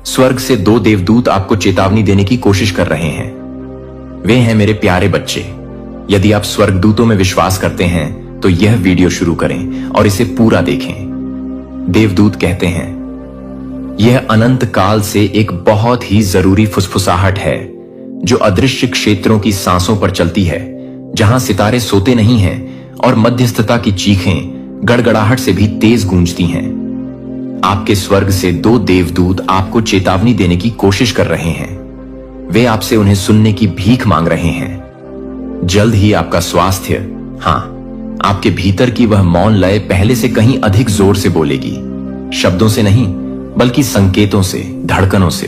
स्वर्ग से 2 देवदूत आपको चेतावनी देने की कोशिश कर रहे हैं। वे हैं मेरे प्यारे बच्चे, यदि आप स्वर्गदूतों में विश्वास करते हैं तो यह वीडियो शुरू करें और इसे पूरा देखें। देवदूत कहते हैं, यह अनंत काल से एक बहुत ही जरूरी फुसफुसाहट है जो अदृश्य क्षेत्रों की सांसों पर चलती है, जहां सितारे सोते नहीं हैं और मध्यस्थता की चीखें गड़गड़ाहट से भी तेज गूंजती हैं। आपके स्वर्ग से 2 देवदूत आपको चेतावनी देने की कोशिश कर रहे हैं। वे आपसे उन्हें सुनने की भीख मांग रहे हैं। जल्द ही आपका स्वास्थ्य, हां, आपके भीतर की वह मौन लय पहले से कहीं अधिक जोर से बोलेगी। शब्दों से नहीं, बल्कि संकेतों से, धड़कनों से,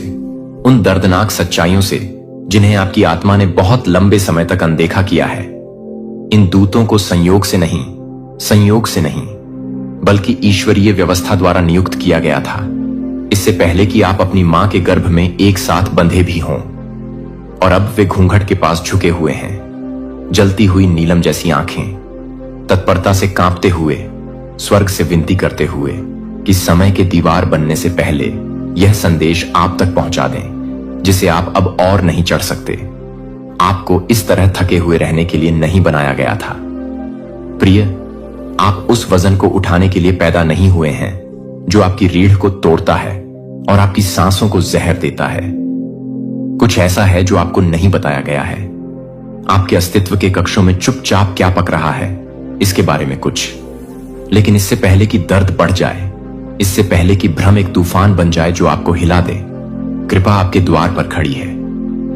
उन दर्दनाक सच्चाइयों से जिन्हें आपकी आत्मा ने बहुत लंबे समय तक अनदेखा किया है। इन दूतों को संयोग से नहीं, बल्कि ईश्वरीय व्यवस्था द्वारा नियुक्त किया गया था, इससे पहले कि आप अपनी मां के गर्भ में एक साथ बंधे भी हों। और अब वे घूंघट के पास झुके हुए हैं, जलती हुई नीलम जैसी आंखें, तत्परता से कांपते हुए, स्वर्ग से विनती करते हुए कि समय के दीवार बनने से पहले यह संदेश आप तक पहुंचा दें, जिसे आप अब और नहीं चढ़ सकते। आपको इस तरह थके हुए रहने के लिए नहीं बनाया गया था। प्रिय, आप उस वजन को उठाने के लिए पैदा नहीं हुए हैं जो आपकी रीढ़ को तोड़ता है और आपकी सांसों को जहर देता है। कुछ ऐसा है जो आपको नहीं बताया गया है। आपके अस्तित्व के कक्षों में चुपचाप क्या पक रहा है, इसके बारे में कुछ। लेकिन इससे पहले कि दर्द बढ़ जाए, इससे पहले कि भ्रम एक तूफान बन जाए जो आपको हिला दे, कृपा आपके द्वार पर खड़ी है।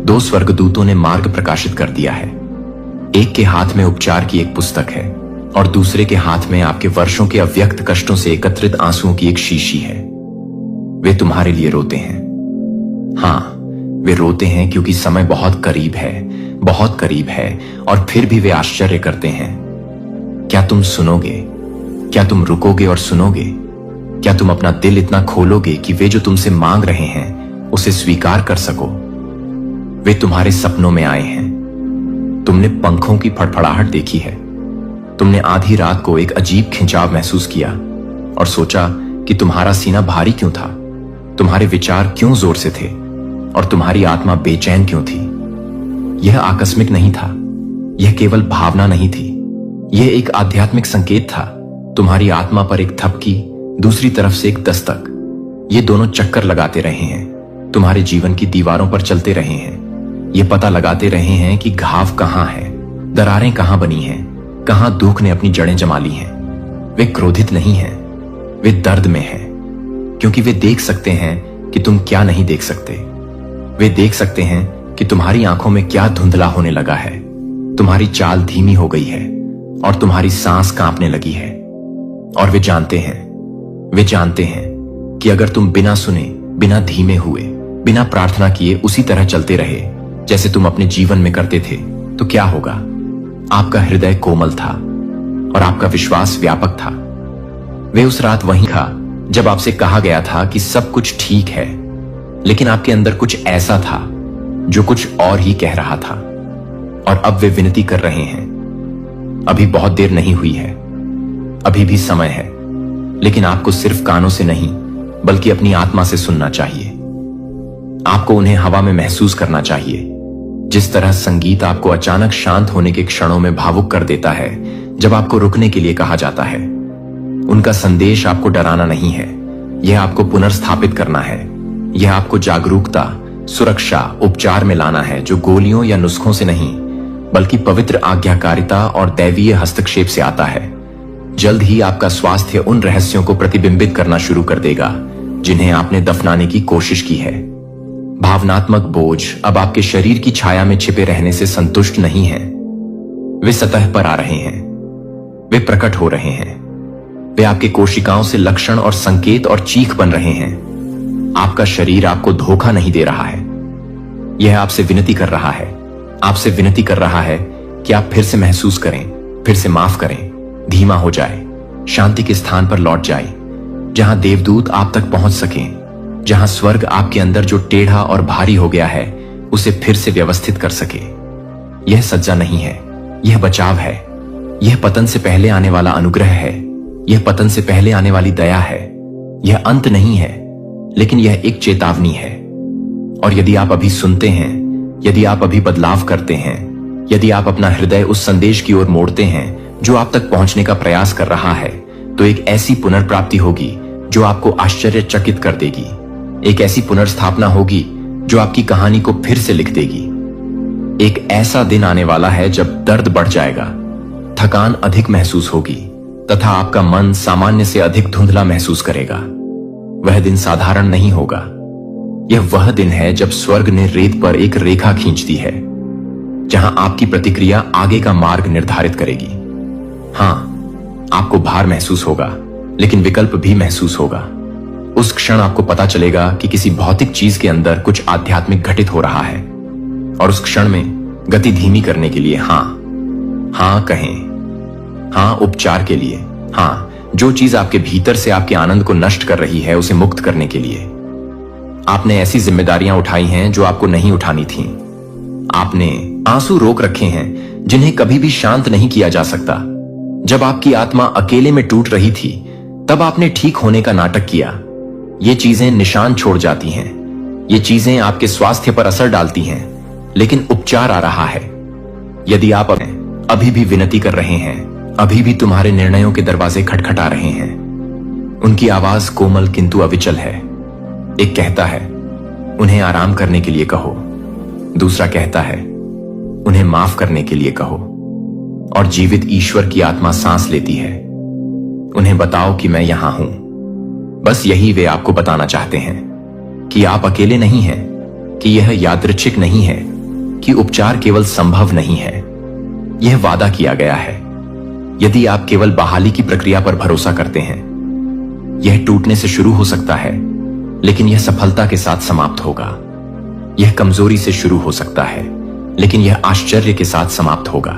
2 स्वर्गदूतों ने मार्ग प्रकाशित कर दिया है। एक के हाथ में उपचार की एक पुस्तक है और दूसरे के हाथ में आपके वर्षों के अव्यक्त कष्टों से एकत्रित आंसुओं की एक शीशी है। वे तुम्हारे लिए रोते हैं। हां, वे रोते हैं क्योंकि समय बहुत करीब है और फिर भी वे आश्चर्य करते हैं। क्या तुम सुनोगे? क्या तुम रुकोगे और सुनोगे? क्या तुम अपना दिल इतना खोलोगे कि वे जो तुमसे मांग रहे हैं उसे स्वीकार कर सको? वे तुम्हारे सपनों में आए हैं। तुमने पंखों की फड़फड़ाहट देखी है। तुमने आधी रात को एक अजीब खिंचाव महसूस किया और सोचा कि तुम्हारा सीना भारी क्यों था, तुम्हारे विचार क्यों जोर से थे और तुम्हारी आत्मा बेचैन क्यों थी। यह आकस्मिक नहीं था, यह केवल भावना नहीं थी, यह एक आध्यात्मिक संकेत था। तुम्हारी आत्मा पर एक थपकी, दूसरी तरफ से एक दस्तक, ये दोनों चक्कर लगाते रहे हैं, तुम्हारे जीवन की दीवारों पर चलते रहे हैं। ये पता लगाते रहे हैं कि घाव कहां है, दरारें कहां बनी हैं, कहां दुख ने अपनी जड़ें जमा ली हैं। वे क्रोधित नहीं हैं, वे दर्द में हैं, क्योंकि वे देख सकते हैं कि तुम क्या नहीं देख सकते। वे देख सकते हैं कि तुम्हारी आंखों में क्या धुंधला होने लगा है, तुम्हारी चाल धीमी हो गई है और तुम्हारी सांस कांपने लगी है। और वे जानते हैं कि अगर तुम बिना सुने, बिना धीमे हुए, बिना प्रार्थना किए उसी तरह चलते रहे जैसे तुम अपने जीवन में करते थे, तो क्या होगा। आपका हृदय कोमल था और आपका विश्वास व्यापक था। वे उस रात वहीं था जब आपसे कहा गया था कि सब कुछ ठीक है, लेकिन आपके अंदर कुछ ऐसा था जो कुछ और ही कह रहा था। और अब वे विनती कर रहे हैं, अभी बहुत देर नहीं हुई है, अभी भी समय है, लेकिन आपको सिर्फ कानों से नहीं बल्कि अपनी आत्मा से सुनना चाहिए। आपको उन्हें हवा में महसूस करना चाहिए, जिस तरह संगीत आपको अचानक शांत होने के क्षणों में भावुक कर देता है जब आपको रुकने के लिए कहा जाता है। उनका संदेश आपको डराना नहीं है, यह आपको पुनर्स्थापित करना है। यह आपको जागरूकता, सुरक्षा, उपचार में लाना है, जो गोलियों या नुस्खों से नहीं बल्कि पवित्र आज्ञाकारिता और दैवीय हस्तक्षेप से आता है। जल्द ही आपका स्वास्थ्य उन रहस्यों को प्रतिबिंबित करना शुरू कर देगा जिन्हें आपने दफनाने की कोशिश की है। भावनात्मक बोझ अब आपके शरीर की छाया में छिपे रहने से संतुष्ट नहीं है। वे सतह पर आ रहे हैं, वे प्रकट हो रहे हैं, वे आपके कोशिकाओं से लक्षण और संकेत और चीख बन रहे हैं। आपका शरीर आपको धोखा नहीं दे रहा है, यह आपसे विनती कर रहा है, आपसे विनती कर रहा है कि आप फिर से महसूस करें, फिर से माफ करें, धीमा हो जाए, शांति के स्थान पर लौट जाए, जहां देवदूत आप तक पहुंच सकें, जहां स्वर्ग आपके अंदर जो टेढ़ा और भारी हो गया है उसे फिर से व्यवस्थित कर सके। यह सज्जा नहीं है, यह बचाव है, यह पतन से पहले आने वाला अनुग्रह है, यह पतन से पहले आने वाली दया है। यह अंत नहीं है, लेकिन यह एक चेतावनी है। और यदि आप अभी सुनते हैं, यदि आप अभी बदलाव करते हैं, यदि आप अपना हृदय उस संदेश की ओर मोड़ते हैं जो आप तक पहुंचने का प्रयास कर रहा है, तो एक ऐसी पुनर्प्राप्ति होगी जो आपको आश्चर्यचकित कर देगी। एक ऐसी पुनर्स्थापना होगी जो आपकी कहानी को फिर से लिख देगी। एक ऐसा दिन आने वाला है जब दर्द बढ़ जाएगा, थकान अधिक महसूस होगी तथा आपका मन सामान्य से अधिक धुंधला महसूस करेगा। वह दिन साधारण नहीं होगा। यह वह दिन है जब स्वर्ग ने रेत पर एक रेखा खींच दी है, जहां आपकी प्रतिक्रिया आगे का मार्ग निर्धारित करेगी। हां, आपको भार महसूस होगा, लेकिन विकल्प भी महसूस होगा। उस क्षण आपको पता चलेगा कि किसी भौतिक चीज के अंदर कुछ आध्यात्मिक घटित हो रहा है, और उस क्षण में गति धीमी करने के लिए हां कहें। हां उपचार के लिए, हां जो चीज आपके भीतर से आपके आनंद को नष्ट कर रही है उसे मुक्त करने के लिए। आपने ऐसी जिम्मेदारियां उठाई हैं जो आपको नहीं उठानी थीं। आपने आंसू रोक रखे हैं जिन्हें कभी भी शांत नहीं किया जा सकता। जब आपकी आत्मा अकेले में टूट रही थी, तब आपने ठीक होने का नाटक किया। ये चीजें निशान छोड़ जाती हैं, ये चीजें आपके स्वास्थ्य पर असर डालती हैं, लेकिन उपचार आ रहा है। यदि आप अभी भी विनती कर रहे हैं, अभी भी तुम्हारे निर्णयों के दरवाजे खटखटा रहे हैं। उनकी आवाज कोमल किंतु अविचल है। एक कहता है, उन्हें आराम करने के लिए कहो। दूसरा कहता है, उन्हें माफ करने के लिए कहो। और जीवित ईश्वर की आत्मा सांस लेती है, उन्हें बताओ कि मैं यहां हूं। बस यही वे आपको बताना चाहते हैं, कि आप अकेले नहीं हैं, कि यह यादृच्छिक नहीं है, कि उपचार केवल संभव नहीं है, यह वादा किया गया है। यदि आप केवल बहाली की प्रक्रिया पर भरोसा करते हैं, यह टूटने से शुरू हो सकता है, लेकिन यह सफलता के साथ समाप्त होगा। यह कमजोरी से शुरू हो सकता है, लेकिन यह आश्चर्य के साथ समाप्त होगा।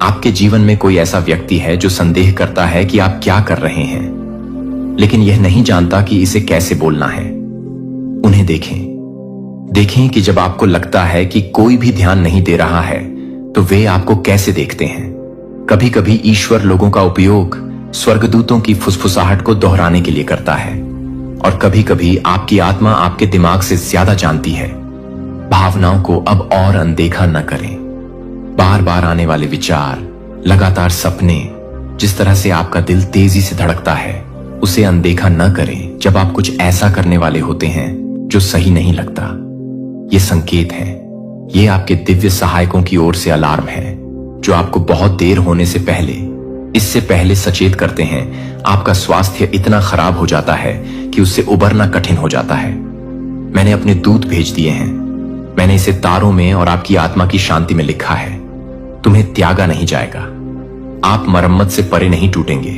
आपके जीवन में कोई ऐसा व्यक्ति है जो संदेह करता है कि आप क्या कर रहे हैं, लेकिन यह नहीं जानता कि इसे कैसे बोलना है। उन्हें देखें कि जब आपको लगता है कि कोई भी ध्यान नहीं दे रहा है, तो वे आपको कैसे देखते हैं। कभी कभी ईश्वर लोगों का उपयोग स्वर्गदूतों की फुसफुसाहट को दोहराने के लिए करता है, और कभी कभी आपकी आत्मा आपके दिमाग से ज्यादा जानती है। भावनाओं को अब और अनदेखा न करें। बार बार आने वाले विचार, लगातार सपने, जिस तरह से आपका दिल तेजी से धड़कता है, उसे अनदेखा न करें जब आप कुछ ऐसा करने वाले होते हैं जो सही नहीं लगता। ये संकेत है, ये आपके दिव्य सहायकों की ओर से अलार्म है, जो आपको बहुत देर होने से पहले, इससे पहले सचेत करते हैं। आपका स्वास्थ्य इतना खराब हो जाता है कि उससे उबरना कठिन हो जाता है। मैंने अपने दूत भेज दिए हैं। मैंने इसे तारों में और आपकी आत्मा की शांति में लिखा है। तुम्हें त्यागा नहीं जाएगा। आप मरम्मत से परे नहीं टूटेंगे,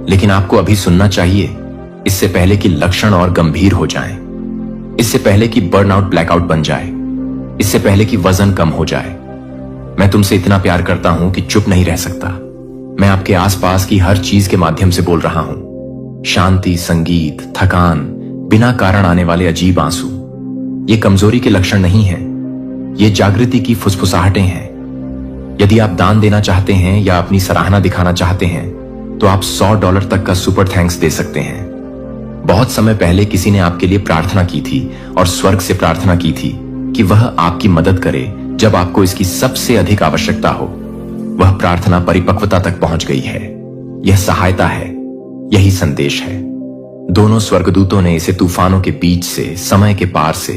लेकिन आपको अभी सुनना चाहिए, इससे पहले कि लक्षण और गंभीर हो जाएं, इससे पहले कि बर्नआउट ब्लैकआउट बन जाए, इससे पहले कि वजन कम हो जाए। मैं तुमसे इतना प्यार करता हूं कि चुप नहीं रह सकता। मैं आपके आसपास की हर चीज के माध्यम से बोल रहा हूं। शांति, संगीत, थकान, बिना कारण आने वाले अजीब आंसू, ये कमजोरी के लक्षण नहीं हैं, ये जागृति की फुसफुसाहटें हैं। यदि आप दान देना चाहते हैं या अपनी सराहना दिखाना चाहते हैं, तो आप $100 तक का सुपर थैंक्स दे सकते हैं। बहुत समय पहले किसी ने आपके लिए प्रार्थना की थी और स्वर्ग से प्रार्थना की थी कि वह आपकी मदद करे जब आपको इसकी सबसे अधिक आवश्यकता हो। वह प्रार्थना परिपक्वता तक पहुंच गई है। यह सहायता है, यही संदेश है। दोनों स्वर्गदूतों ने इसे तूफानों के बीच से, समय के पार से,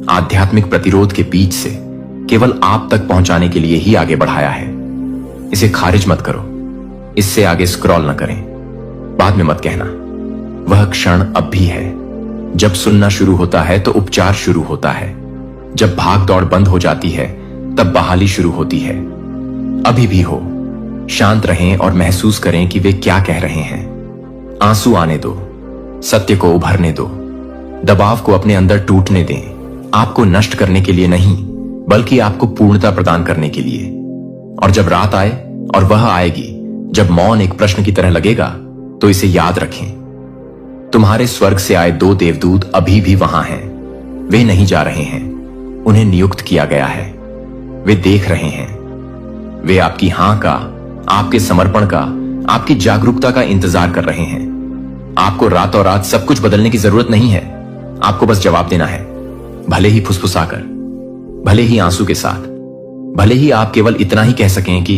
आध्यात्मिक प्रतिरोध के बीच से केवल आप तक पहुंचाने के लिए ही आगे बढ़ाया है। इसे खारिज मत करो, इससे आगे स्क्रॉल न करें, बाद में मत कहना। वह क्षण अब भी है। जब सुनना शुरू होता है तो उपचार शुरू होता है। जब भाग दौड़ बंद हो जाती है, तब बहाली शुरू होती है। अभी भी हो, शांत रहें और महसूस करें कि वे क्या कह रहे हैं। आंसू आने दो, सत्य को उभरने दो, दबाव को अपने अंदर टूटने दें। आपको नष्ट करने के लिए नहीं, बल्कि आपको पूर्णता प्रदान करने के लिए। और जब रात आए, और वह आएगी जब मौन एक प्रश्न की तरह लगेगा, तो इसे याद रखें। तुम्हारे स्वर्ग से आए 2 देवदूत अभी भी वहां हैं। वे नहीं जा रहे हैं, उन्हें नियुक्त किया गया है। वे देख रहे हैं। वे आपकी हां का, आपके समर्पण का, आपकी जागरूकता का इंतजार कर रहे हैं। आपको रातों रात सब कुछ बदलने की जरूरत नहीं है। आपको बस जवाब देना है, भले ही फुसफुसाकर, भले ही आंसू के साथ, भले ही आप केवल इतना ही कह सकें कि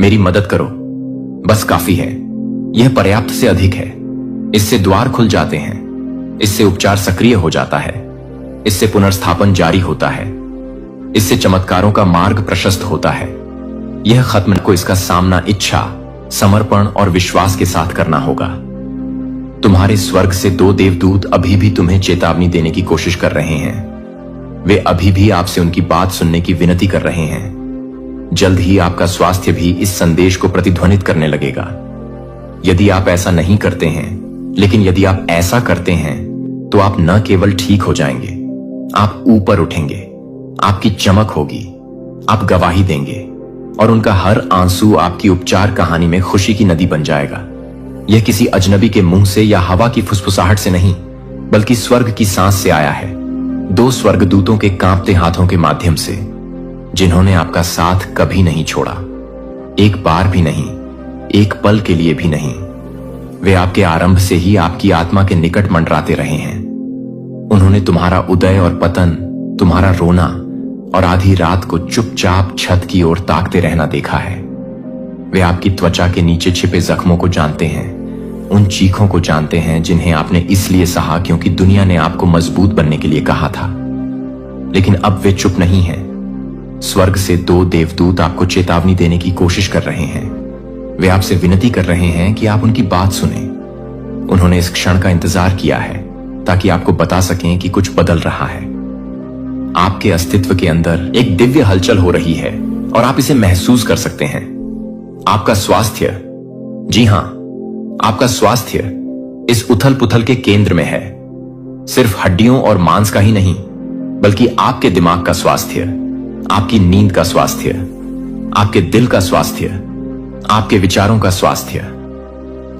मेरी मदद करो, बस काफी है, यह पर्याप्त से अधिक है। इससे द्वार खुल जाते हैं, इससे उपचार सक्रिय हो जाता है, इससे पुनर्स्थापन जारी होता है, इससे चमत्कारों का मार्ग प्रशस्त होता है। यह खत्म को इसका सामना इच्छा, समर्पण और विश्वास के साथ करना होगा। तुम्हारे स्वर्ग से 2 देवदूत अभी भी तुम्हें चेतावनी देने की कोशिश कर रहे हैं। वे अभी भी आपसे उनकी बात सुनने की विनती कर रहे हैं। जल्द ही आपका स्वास्थ्य भी इस संदेश को प्रतिध्वनित करने लगेगा। यदि आप ऐसा नहीं करते हैं, लेकिन यदि आप ऐसा करते हैं, तो आप न केवल ठीक हो जाएंगे, आप ऊपर उठेंगे, आपकी चमक होगी, आप गवाही देंगे और उनका हर आंसू आपकी उपचार कहानी में खुशी की नदी बन जाएगा। यह किसी अजनबी के मुंह से या हवा की फुसफुसाहट से नहीं, बल्कि स्वर्ग की सांस से आया है, 2 स्वर्गदूतों के कांपते हाथों के माध्यम से, जिन्होंने आपका साथ कभी नहीं छोड़ा, एक बार भी नहीं, एक पल के लिए भी नहीं। वे आपके आरंभ से ही आपकी आत्मा के निकट मंडराते रहे हैं। उन्होंने तुम्हारा उदय और पतन, तुम्हारा रोना और आधी रात को चुपचाप छत की ओर ताकते रहना देखा है। वे आपकी त्वचा के नीचे छिपे जख्मों को जानते हैं, उन चीखों को जानते हैं जिन्हें आपने इसलिए सहा क्योंकि दुनिया ने आपको मजबूत बनने के लिए कहा था। लेकिन अब वे चुप नहीं हैं। स्वर्ग से 2 देवदूत आपको चेतावनी देने की कोशिश कर रहे हैं। वे आपसे विनती कर रहे हैं कि आप उनकी बात सुने। उन्होंने इस क्षण का इंतजार किया है ताकि आपको बता सकें कि कुछ बदल रहा है। आपके अस्तित्व के अंदर एक दिव्य हलचल हो रही है और आप इसे महसूस कर सकते हैं। आपका स्वास्थ्य, जी हां, आपका स्वास्थ्य इस उथल पुथल के केंद्र में है। सिर्फ हड्डियों और मांस का ही नहीं, बल्कि आपके दिमाग का स्वास्थ्य, आपकी नींद का स्वास्थ्य, आपके दिल का स्वास्थ्य, आपके विचारों का स्वास्थ्य।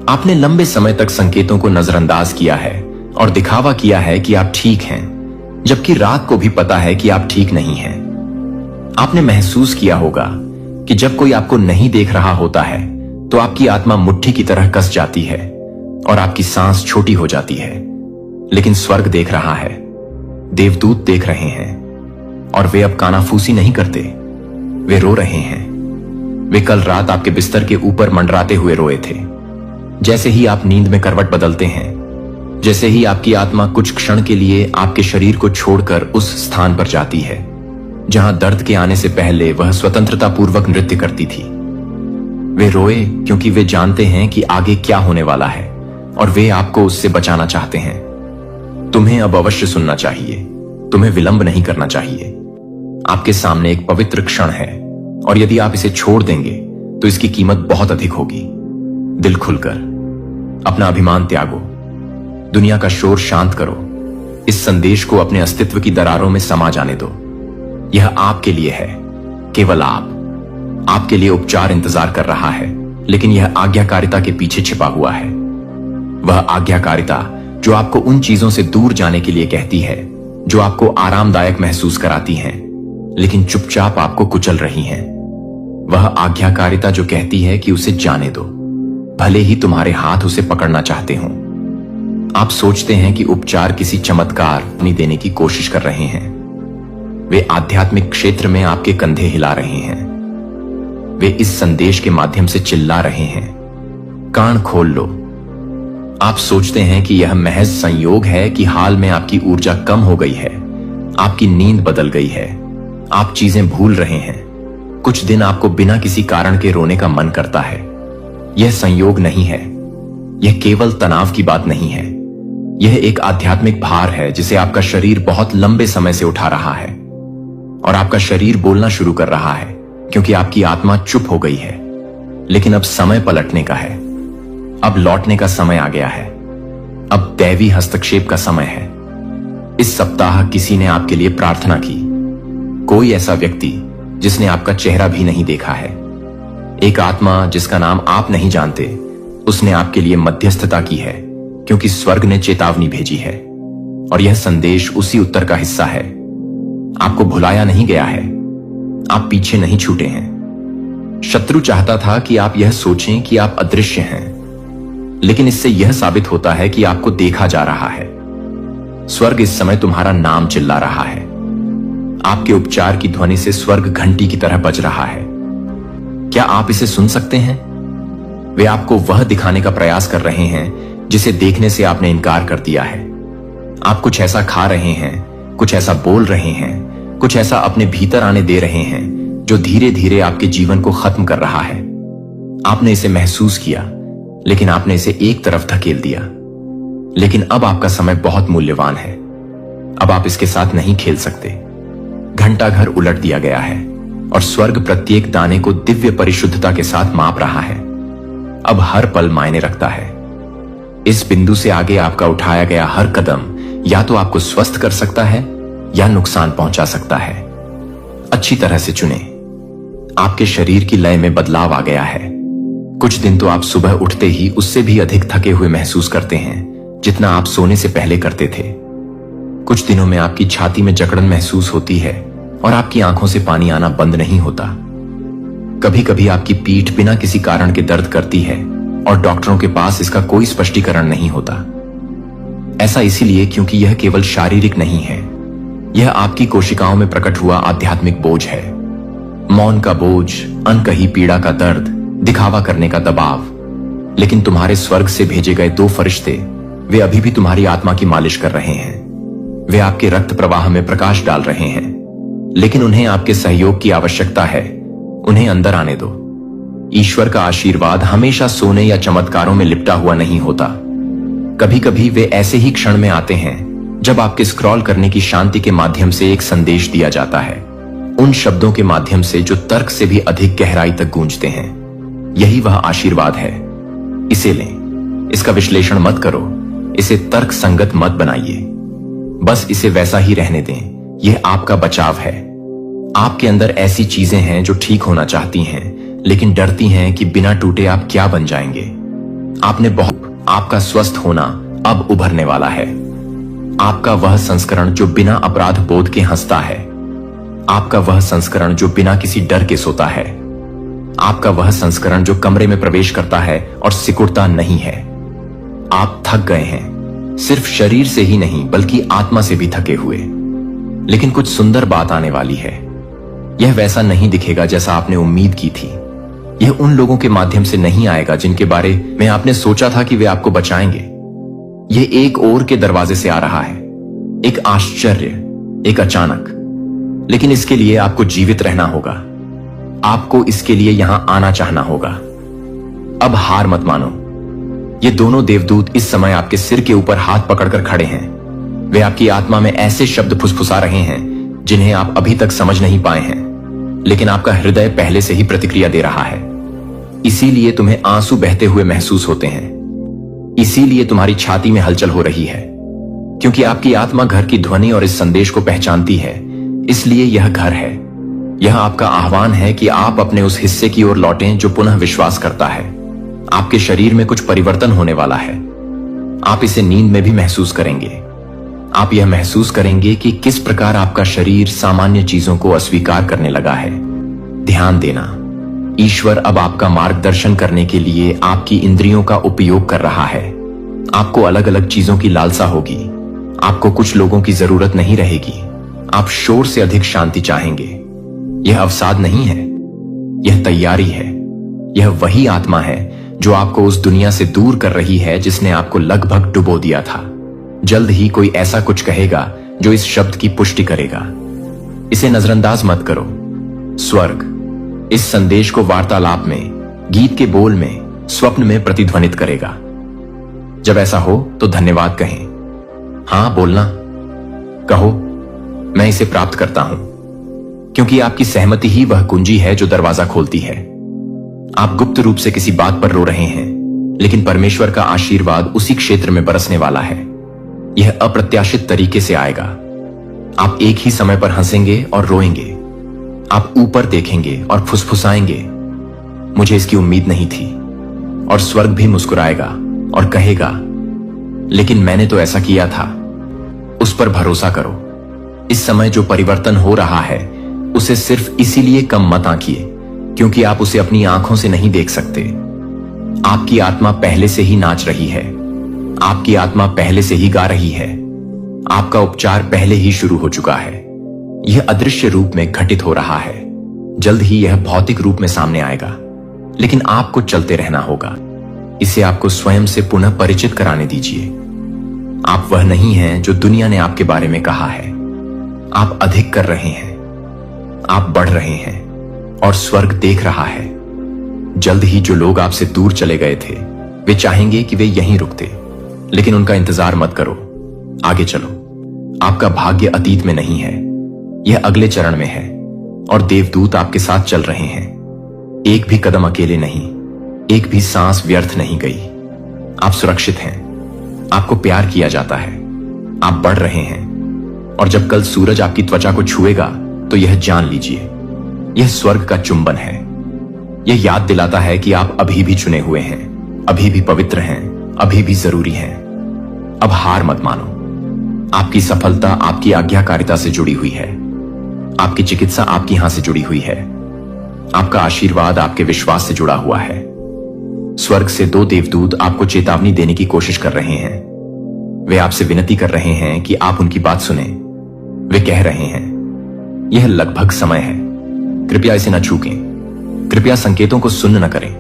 आपने लंबे समय तक संकेतों को नजरअंदाज किया है और दिखावा किया है कि आप ठीक हैं, जबकि रात को भी पता है कि आप ठीक नहीं हैं। आपने महसूस किया होगा कि जब कोई आपको नहीं देख रहा होता है तो आपकी आत्मा मुट्ठी की तरह कस जाती है और आपकी सांस छोटी हो जाती है। लेकिन स्वर्ग देख रहा है, देवदूत देख रहे हैं और वे अब कानाफूसी नहीं करते, वे रो रहे हैं। वे कल रात आपके बिस्तर के ऊपर मंडराते हुए रोए थे। जैसे ही आप नींद में करवट बदलते हैं, जैसे ही आपकी आत्मा कुछ क्षण के लिए आपके शरीर को छोड़कर उस स्थान पर जाती है जहां दर्द के आने से पहले वह स्वतंत्रता पूर्वक नृत्य करती थी। वे रोए क्योंकि वे जानते हैं कि आगे क्या होने वाला है और वे आपको उससे बचाना चाहते हैं। तुम्हें अब अवश्य सुनना चाहिए, तुम्हें विलंब नहीं करना चाहिए। आपके सामने एक पवित्र क्षण है और यदि आप इसे छोड़ देंगे तो इसकी कीमत बहुत अधिक होगी। दिल खुलकर अपना अभिमान त्यागो, दुनिया का शोर शांत करो, इस संदेश को अपने अस्तित्व की दरारों में समा जाने दो। यह आपके लिए है, केवल आपके लिए उपचार इंतजार कर रहा है, लेकिन यह आज्ञाकारिता के पीछे छिपा हुआ है। वह आज्ञाकारिता जो आपको उन चीजों से दूर जाने के लिए कहती है जो आपको आरामदायक महसूस कराती हैं, लेकिन चुपचाप आपको कुचल रही हैं। वह आज्ञाकारिता जो कहती है कि उसे जाने दो, भले ही तुम्हारे हाथ उसे पकड़ना चाहते हों। आप सोचते हैं कि उपचार किसी चमत्कार नहीं देने की कोशिश कर रहे हैं। वे आध्यात्मिक क्षेत्र में आपके कंधे हिला रहे हैं। वे इस संदेश के माध्यम से चिल्ला रहे हैं, कान खोल लो। आप सोचते हैं कि यह महज संयोग है कि हाल में आपकी ऊर्जा कम हो गई है, आपकी नींद बदल गई है, आप चीजें भूल रहे हैं। कुछ दिन आपको बिना किसी कारण के रोने का मन करता है। यह संयोग नहीं है, यह केवल तनाव की बात नहीं है। यह एक आध्यात्मिक भार है जिसे आपका शरीर बहुत लंबे समय से उठा रहा है और आपका शरीर बोलना शुरू कर रहा है क्योंकि आपकी आत्मा चुप हो गई है। लेकिन अब समय पलटने का है, अब लौटने का समय आ गया है, अब दैवी हस्तक्षेप का समय है। इस सप्ताह किसी ने आपके लिए प्रार्थना की, कोई ऐसा व्यक्ति जिसने आपका चेहरा भी नहीं देखा है। एक आत्मा जिसका नाम आप नहीं जानते, उसने आपके लिए मध्यस्थता की है क्योंकि स्वर्ग ने चेतावनी भेजी है और यह संदेश उसी उत्तर का हिस्सा है। आपको भुलाया नहीं गया है, आप पीछे नहीं छूटे हैं। शत्रु चाहता था कि आप यह सोचें कि आप अदृश्य हैं, लेकिन इससे यह साबित होता है कि आपको देखा जा रहा है। स्वर्ग इस समय तुम्हारा नाम चिल्ला रहा है। आपके उपचार की ध्वनि से स्वर्ग घंटी की तरह बज रहा है। क्या आप इसे सुन सकते हैं? वे आपको वह दिखाने का प्रयास कर रहे हैं जिसे देखने से आपने इनकार कर दिया है। आप कुछ ऐसा खा रहे हैं, कुछ ऐसा बोल रहे हैं, कुछ ऐसा अपने भीतर आने दे रहे हैं जो धीरे धीरे आपके जीवन को खत्म कर रहा है। आपने इसे महसूस किया, लेकिन आपने इसे एक तरफ धकेल दिया। लेकिन अब आपका समय बहुत मूल्यवान है। अब आप इसके साथ नहीं खेल सकते। घंटा घर उलट दिया गया है और स्वर्ग प्रत्येक दाने को दिव्य परिशुद्धता के साथ माप रहा है। अब हर पल मायने रखता है। इस बिंदु से आगे आपका उठाया गया हर कदम या तो आपको स्वस्थ कर सकता है या नुकसान पहुंचा सकता है। अच्छी तरह से चुने। आपके शरीर की लय में बदलाव आ गया है। कुछ दिन तो आप सुबह उठते ही उससे भी अधिक थके हुए महसूस करते हैं जितना आप सोने से पहले करते थे। कुछ दिनों में आपकी छाती में जकड़न महसूस होती है और आपकी आंखों से पानी आना बंद नहीं होता। कभी कभी आपकी पीठ बिना किसी कारण के दर्द करती है और डॉक्टरों के पास इसका कोई स्पष्टीकरण नहीं होता। ऐसा इसीलिए क्योंकि यह केवल शारीरिक नहीं है, यह आपकी कोशिकाओं में प्रकट हुआ आध्यात्मिक बोझ है। मौन का बोझ, अनकही पीड़ा का दर्द, दिखावा करने का दबाव। लेकिन तुम्हारे स्वर्ग से भेजे गए 2 फरिश्ते, वे अभी भी तुम्हारी आत्मा की मालिश कर रहे हैं। वे आपके रक्त प्रवाह में प्रकाश डाल रहे हैं, लेकिन उन्हें आपके सहयोग की आवश्यकता है। उन्हें अंदर आने दो। ईश्वर का आशीर्वाद हमेशा सोने या चमत्कारों में लिपटा हुआ नहीं होता। कभी कभी वे ऐसे ही क्षण में आते हैं जब आपके स्क्रॉल करने की शांति के माध्यम से एक संदेश दिया जाता है, उन शब्दों के माध्यम से जो तर्क से भी अधिक गहराई तक गूंजते हैं। यही वह आशीर्वाद है। इसे लें। इसका विश्लेषण मत करो, इसे तर्क संगत मत बनाइए। बस इसे वैसा ही रहने दें। यह आपका बचाव है। आपके अंदर ऐसी चीजें हैं जो ठीक होना चाहती हैं, लेकिन डरती हैं कि बिना टूटे आप क्या बन जाएंगे। आपका स्वस्थ होना अब उभरने वाला है। आपका वह संस्करण जो बिना अपराध बोध के हंसता है। आपका वह संस्करण जो बिना किसी डर के सोता है। आपका वह संस्करण जो कमरे में प्रवेश करता है और सिकुड़ता नहीं है। आप थक गए हैं, सिर्फ शरीर से ही नहीं बल्कि आत्मा से भी थके हुए। लेकिन कुछ सुंदर बात आने वाली है। यह वैसा नहीं दिखेगा जैसा आपने उम्मीद की थी। यह उन लोगों के माध्यम से नहीं आएगा जिनके बारे में आपने सोचा था कि वे आपको बचाएंगे। यह एक और के दरवाजे से आ रहा है, एक आश्चर्य, एक अचानक। लेकिन इसके लिए आपको जीवित रहना होगा। आपको इसके लिए यहां आना चाहना होगा। अब हार मत मानो। ये दोनों देवदूत इस समय आपके सिर के ऊपर हाथ पकड़कर खड़े हैं। वे आपकी आत्मा में ऐसे शब्द फुसफुसा रहे हैं जिन्हें आप अभी तक समझ नहीं पाए हैं, लेकिन आपका हृदय पहले से ही प्रतिक्रिया दे रहा है। इसीलिए तुम्हें आंसू बहते हुए महसूस होते हैं। इसीलिए तुम्हारी छाती में हलचल हो रही है, क्योंकि आपकी आत्मा घर की ध्वनि और इस संदेश को पहचानती है। इसलिए यह घर है। यह आपका आह्वान है कि आप अपने उस हिस्से की ओर लौटें जो पुनः विश्वास करता है। आपके शरीर में कुछ परिवर्तन होने वाला है। आप इसे नींद में भी महसूस करेंगे। आप यह महसूस करेंगे कि किस प्रकार आपका शरीर सामान्य चीजों को अस्वीकार करने लगा है। ध्यान देना, ईश्वर अब आपका मार्गदर्शन करने के लिए आपकी इंद्रियों का उपयोग कर रहा है। आपको अलग अलग चीजों की लालसा होगी। आपको कुछ लोगों की जरूरत नहीं रहेगी। आप शोर से अधिक शांति चाहेंगे। यह अवसाद नहीं है, यह तैयारी है। यह वही आत्मा है जो आपको उस दुनिया से दूर कर रही है जिसने आपको लगभग डुबो दिया था। जल्द ही कोई ऐसा कुछ कहेगा जो इस शब्द की पुष्टि करेगा। इसे नजरअंदाज मत करो। स्वर्ग इस संदेश को वार्तालाप में, गीत के बोल में, स्वप्न में प्रतिध्वनित करेगा। जब ऐसा हो तो धन्यवाद कहें। हां बोलना, कहो मैं इसे प्राप्त करता हूं, क्योंकि आपकी सहमति ही वह कुंजी है जो दरवाजा खोलती है। आप गुप्त रूप से किसी बात पर रो रहे हैं, लेकिन परमेश्वर का आशीर्वाद उसी क्षेत्र में बरसने वाला है। यह अप्रत्याशित तरीके से आएगा। आप एक ही समय पर हंसेंगे और रोएंगे। आप ऊपर देखेंगे और फुसफुसाएंगे, मुझे इसकी उम्मीद नहीं थी। और स्वर्ग भी मुस्कुराएगा और कहेगा, लेकिन मैंने तो ऐसा किया था। उस पर भरोसा करो। इस समय जो परिवर्तन हो रहा है उसे सिर्फ इसीलिए कम मत आंकिए क्योंकि आप उसे अपनी आंखों से नहीं देख सकते। आपकी आत्मा पहले से ही नाच रही है। आपकी आत्मा पहले से ही गा रही है। आपका उपचार पहले ही शुरू हो चुका है। यह अदृश्य रूप में घटित हो रहा है। जल्द ही यह भौतिक रूप में सामने आएगा, लेकिन आपको चलते रहना होगा। इसे आपको स्वयं से पुनः परिचित कराने दीजिए। आप वह नहीं हैं जो दुनिया ने आपके बारे में कहा है। आप अधिक कर रहे हैं, आप बढ़ रहे हैं और स्वर्ग देख रहा है। जल्द ही जो लोग आपसे दूर चले गए थे, वे चाहेंगे कि वे यहीं रुकते, लेकिन उनका इंतजार मत करो, आगे चलो। आपका भाग्य अतीत में नहीं है, यह अगले चरण में है और देवदूत आपके साथ चल रहे हैं। एक भी कदम अकेले नहीं, एक भी सांस व्यर्थ नहीं गई। आप सुरक्षित हैं, आपको प्यार किया जाता है, आप बढ़ रहे हैं और जब कल सूरज आपकी त्वचा को छुएगा तो यह जान लीजिए, यह स्वर्ग का चुंबन है। यह याद दिलाता है कि आप अभी भी चुने हुए हैं, अभी भी पवित्र हैं, अभी भी जरूरी हैं। अब हार मत मानो। आपकी सफलता आपकी आज्ञाकारिता से जुड़ी हुई है, आपकी चिकित्सा आपकी हां से जुड़ी हुई है, आपका आशीर्वाद आपके विश्वास से जुड़ा हुआ है। स्वर्ग से 2 देवदूत आपको चेतावनी देने की कोशिश कर रहे हैं। वे आपसे विनती कर रहे हैं कि आप उनकी बात सुने। वे कह रहे हैं, यह लगभग समय है, कृपया इसे न चूकें, कृपया संकेतों को सुन्न न करें,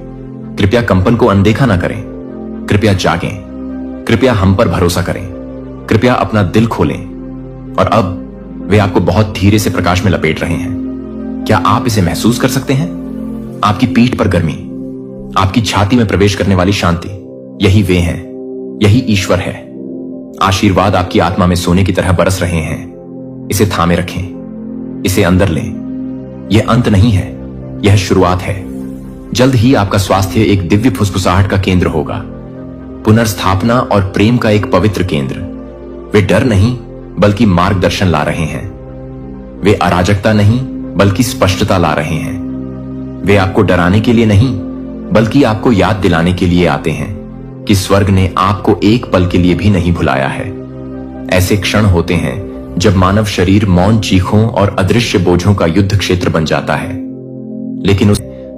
कृपया कंपन को अनदेखा न करें, कृपया जागें, कृपया हम पर भरोसा करें, कृपया अपना दिल खोलें। और अब वे आपको बहुत धीरे से प्रकाश में लपेट रहे हैं। क्या आप इसे महसूस कर सकते हैं? आपकी पीठ पर गर्मी, आपकी छाती में प्रवेश करने वाली शांति, यही वे हैं, यही ईश्वर है। आशीर्वाद आपकी आत्मा में सोने की तरह बरस रहे हैं। इसे थामे रखें, इसे अंदर लें। यह अंत नहीं है, यह शुरुआत है। जल्द ही आपका स्वास्थ्य एक दिव्य फुसफुसाहट का केंद्र होगा, पुनर्स्थापना और प्रेम का एक पवित्र केंद्र। वे डर नहीं बल्कि मार्गदर्शन ला रहे हैं। वे अराजकता नहीं बल्कि स्पष्टता ला रहे हैं। वे आपको डराने के लिए नहीं बल्कि आपको याद दिलाने के लिए आते हैं कि स्वर्ग ने आपको एक पल के लिए भी नहीं भुलाया है। ऐसे क्षण होते हैं जब मानव शरीर मौन चीखों और अदृश्य बोझों का युद्ध क्षेत्र बन जाता है, लेकिन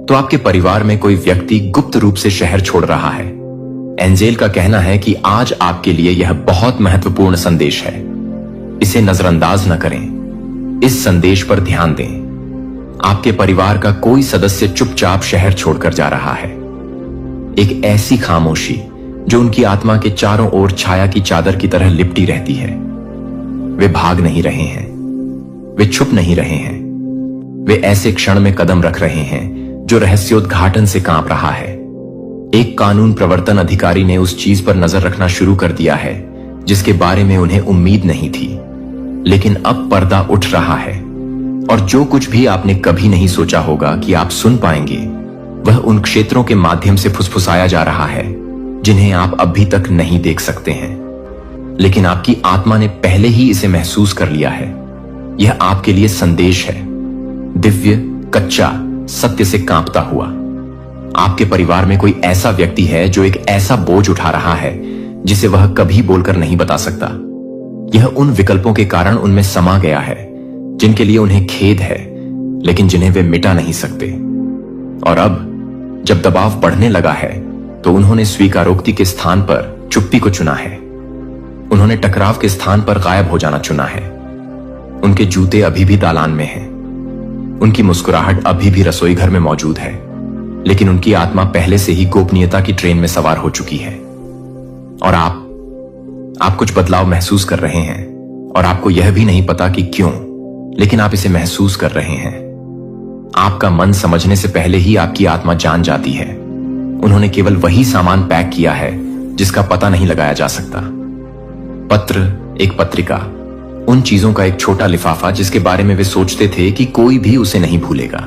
तो आपके परिवार में कोई व्यक्ति गुप्त रूप से शहर छोड़ रहा है। एंजेल का कहना है कि आज आपके लिए यह बहुत महत्वपूर्ण संदेश है। इसे नजरअंदाज न करें, इस संदेश पर ध्यान दें। आपके परिवार का कोई सदस्य चुपचाप शहर छोड़कर जा रहा है। एक ऐसी खामोशी जो उनकी आत्मा के चारों ओर छाया की चादर की तरह लिपटी रहती है। वे भाग नहीं रहे हैं, वे छुप नहीं रहे हैं, वे ऐसे क्षण में कदम रख रहे हैं जो रहस्योद्घाटन से कांप रहा है। एक कानून प्रवर्तन अधिकारी ने उस चीज पर नजर रखना शुरू कर दिया है जिसके बारे में उन्हें उम्मीद नहीं थी, लेकिन अब पर्दा उठ रहा है और जो कुछ भी आपने कभी नहीं सोचा होगा कि आप सुन पाएंगे, वह उन क्षेत्रों के माध्यम से फुसफुसाया जा रहा है जिन्हें आप अभी तक नहीं देख सकते हैं, लेकिन आपकी आत्मा ने पहले ही इसे महसूस कर लिया है। यह आपके लिए संदेश है, दिव्य, कच्चा, सत्य से कांपता हुआ। आपके परिवार में कोई ऐसा व्यक्ति है जो एक ऐसा बोझ उठा रहा है जिसे वह कभी बोलकर नहीं बता सकता। यह उन विकल्पों के कारण उनमें समा गया है जिनके लिए उन्हें खेद है, लेकिन जिन्हें वे मिटा नहीं सकते। और अब जब दबाव बढ़ने लगा है तो उन्होंने स्वीकारोक्ति के स्थान पर चुप्पी को चुना है। उन्होंने टकराव के स्थान पर गायब हो जाना चुना है। उनके जूते अभी भी दालान में हैं, उनकी मुस्कुराहट अभी भी रसोई घर में मौजूद है, लेकिन उनकी आत्मा पहले से ही गोपनीयता की ट्रेन में सवार हो चुकी है। और आप कुछ बदलाव महसूस कर रहे हैं और आपको यह भी नहीं पता कि क्यों, लेकिन आप इसे महसूस कर रहे हैं। आपका मन समझने से पहले ही आपकी आत्मा जान जाती है। उन्होंने केवल वही सामान पैक किया है जिसका पता नहीं लगाया जा सकता। पत्र, एक पत्रिका, उन चीजों का एक छोटा लिफाफा जिसके बारे में वे सोचते थे कि कोई भी उसे नहीं भूलेगा।